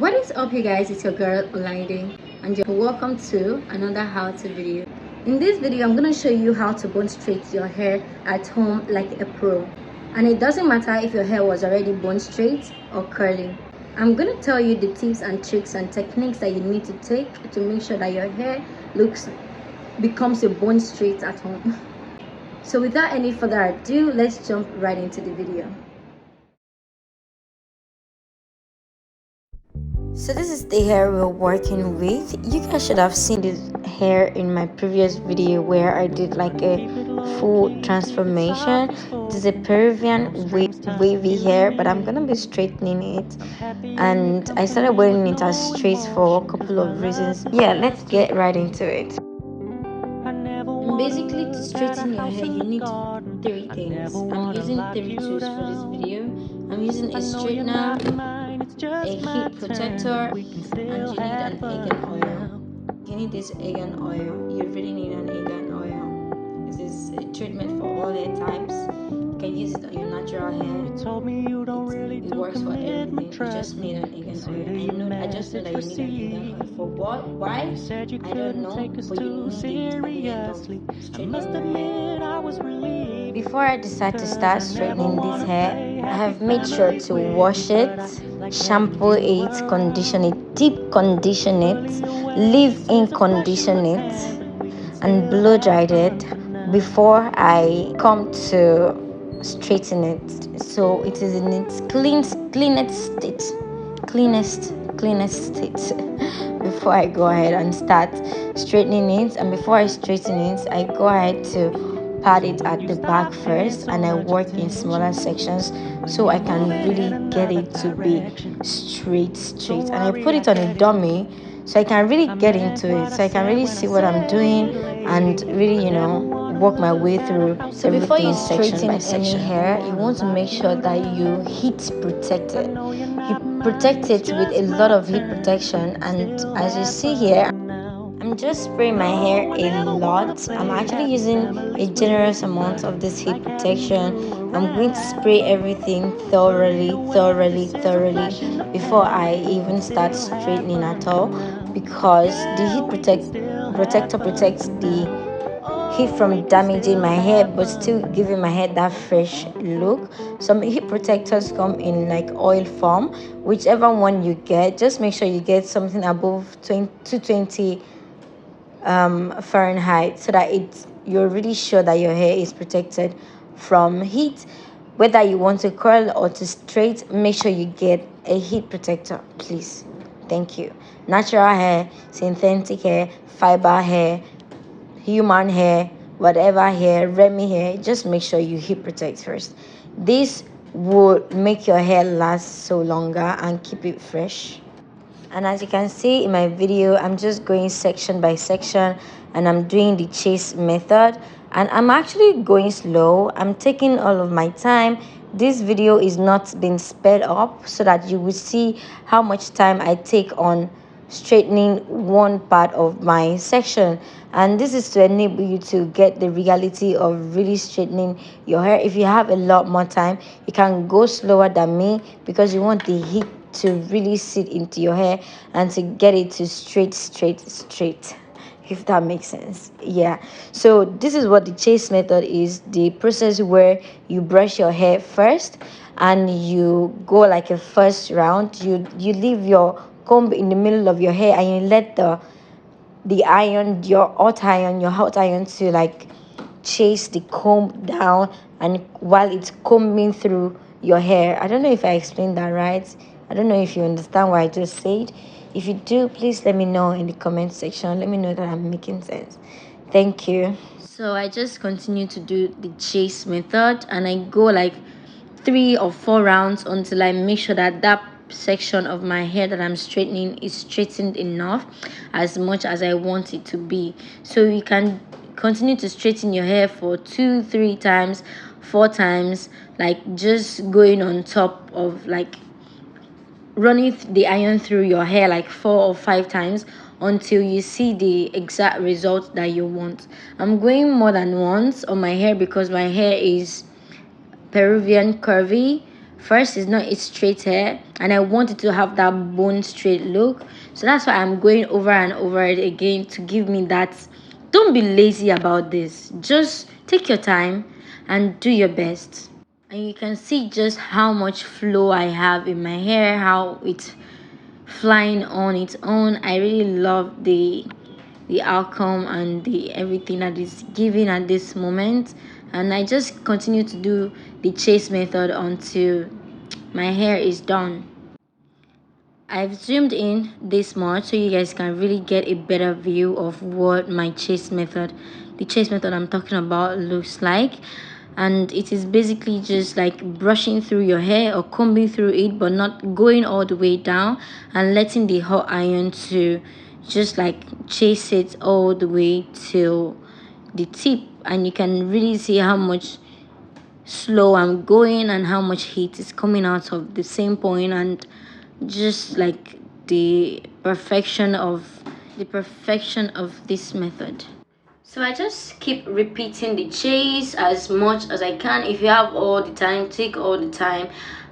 What is up, you guys? It's your girl Olaide, and welcome to another how-to video. In this video, I'm going to show you how to bone straight your hair at home like a pro. And it doesn't matter if your hair was already bone straight or curly. I'm going to tell you the tips and tricks and techniques that you need to take to make sure that your hair becomes a bone straight at home. So without any further ado, let's jump right into the video. So this is the hair we're working with. You guys should have seen this hair in my previous video where I did like a full transformation. This is a Peruvian wavy hair, but I'm gonna be straightening it, and I started wearing it as straight for a couple of reasons. Yeah, let's get right into it. Basically, to straighten your hair you need three things. I'm using three tools for this video. I'm using a straightener, a heat protector, and you need an argan oil. You need this argan oil. You really need an argan oil. This is a treatment for all hair types. You can use it on your natural hair. It works for everything. You just need an argan oil. I just know that you need an argan oil. For what? Why? I don't know, but you need it at the end of straightening your hair. Before I decide to start straightening this hair, I have made sure to wash it, shampoo it, condition it, deep condition it, leave-in condition it, and blow dried it before I come to straighten it, so it is in its cleanest state before I go ahead and start straightening it. And before I straighten it, I go ahead to pat it at the back first, and I work in smaller sections so I can really get it to be straight. And I put it on a dummy so I can really get into it, so I can really see what I'm doing and really, work my way through. So before you straighten any hair, you want to make sure that you heat protect it. You protect it with a lot of heat protection, and as you see here, I'm just spraying my hair a lot. I'm actually using a generous amount of this heat protection. I'm going to spray everything thoroughly before I even start straightening at all, because the heat protector protects the heat from damaging my hair but still giving my hair that fresh look. Some heat protectors come in like oil form. Whichever one you get, just make sure you get something above 220 Fahrenheit, so that you're really sure that your hair is protected from heat. Whether you want to curl or to straight, make sure you get a heat protector, please. Thank you. Natural hair, synthetic hair, fiber hair, human hair, whatever hair, Remy hair, just make sure you heat protect first. This will make your hair last so longer and keep it fresh. And as you can see in my video, I'm just going section by section, and I'm doing the chase method, and I'm actually going slow. I'm taking all of my time. This video is not being sped up so that you will see how much time I take on straightening one part of my section, and this is to enable you to get the reality of really straightening your hair. If you have a lot more time, you can go slower than me, because you want the heat to really sit into your hair and to get it to straight, if that makes sense. Yeah, so this is what the chase method is, the process where you brush your hair first and you go like a first round. You leave your comb in the middle of your hair, and you let your hot iron to like chase the comb down, and while it's combing through your hair. I don't know if I explained that right. I don't know if you understand what I just said. If you do, please let me know in the comment section. Let me know that I'm making sense. Thank you. So I just continue to do the chase method, and I go like 3 or 4 rounds until I make sure that section of my hair that I'm straightening is straightened enough, as much as I want it to be. So you can continue to straighten your hair for 2, 3 times, 4 times, like just going on top of like running the iron through your hair like 4 or 5 times until you see the exact result that you want. I'm going more than once on my hair because my hair is Peruvian curvy First, it's straight hair, and I wanted to have that bone straight look. So that's why I'm going over and over it again to give me that. Don't be lazy about this. Just take your time and do your best. And you can see just how much flow I have in my hair, how it's flying on its own. I really love the outcome and the everything that is given at this moment, and I just continue to do the chase method until my hair is done. I've zoomed in this much so you guys can really get a better view of what the chase method I'm talking about looks like. And it is basically just like brushing through your hair or combing through it, but not going all the way down, and letting the hot iron to just like chase it all the way till the tip. And you can really see how much slow I'm going and how much heat is coming out of the same point, and just like the perfection of this method. So I just keep repeating the chase as much as I can. If you have all the time, take all the time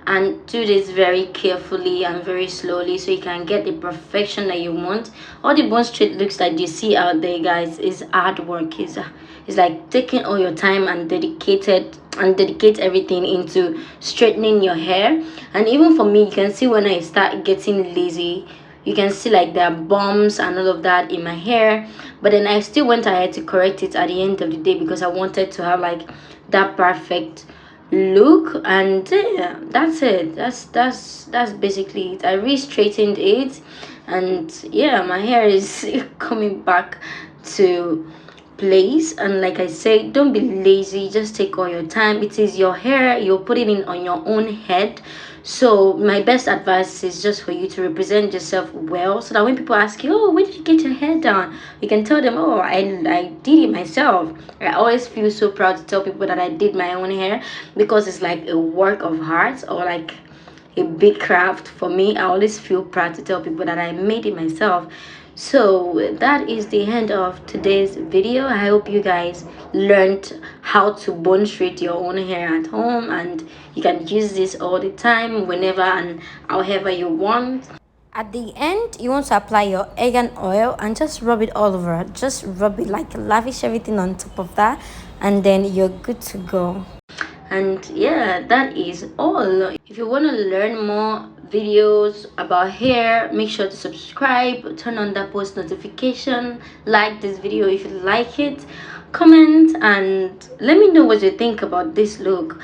and do this very carefully and very slowly so you can get the perfection that you want. All the bone straight looks that you see out there, guys, is hard work. It's like taking all your time and dedicate everything into straightening your hair. And even for me, you can see when I start getting lazy, you can see like there are bumps and all of that in my hair, but then I still went ahead to correct it at the end of the day because I wanted to have like that perfect look. And yeah, that's it. That's basically it. I re-straightened it, and yeah, my hair is coming back to place. And like I say, don't be lazy, just take all your time. It is your hair, you're putting it on your own head. So my best advice is just for you to represent yourself well, so that when people ask you, oh, where did you get your hair done, you can tell them, oh, I did it myself. I always feel so proud to tell people that I did my own hair, because it's like a work of art, or like a big craft for me. I always feel proud to tell people that I made it myself. So that is the end of today's video. I hope you guys learned how to bone straight your own hair at home, and you can use this all the time, whenever and however you want. At the end, you want to apply your argan oil and just rub it all over. Just rub it, like lavish everything on top of that, and then you're good to go. And yeah, that is all. If you want to learn more videos about hair, make sure to subscribe, turn on that post notification, like this video if you like it, comment, and let me know what you think about this look.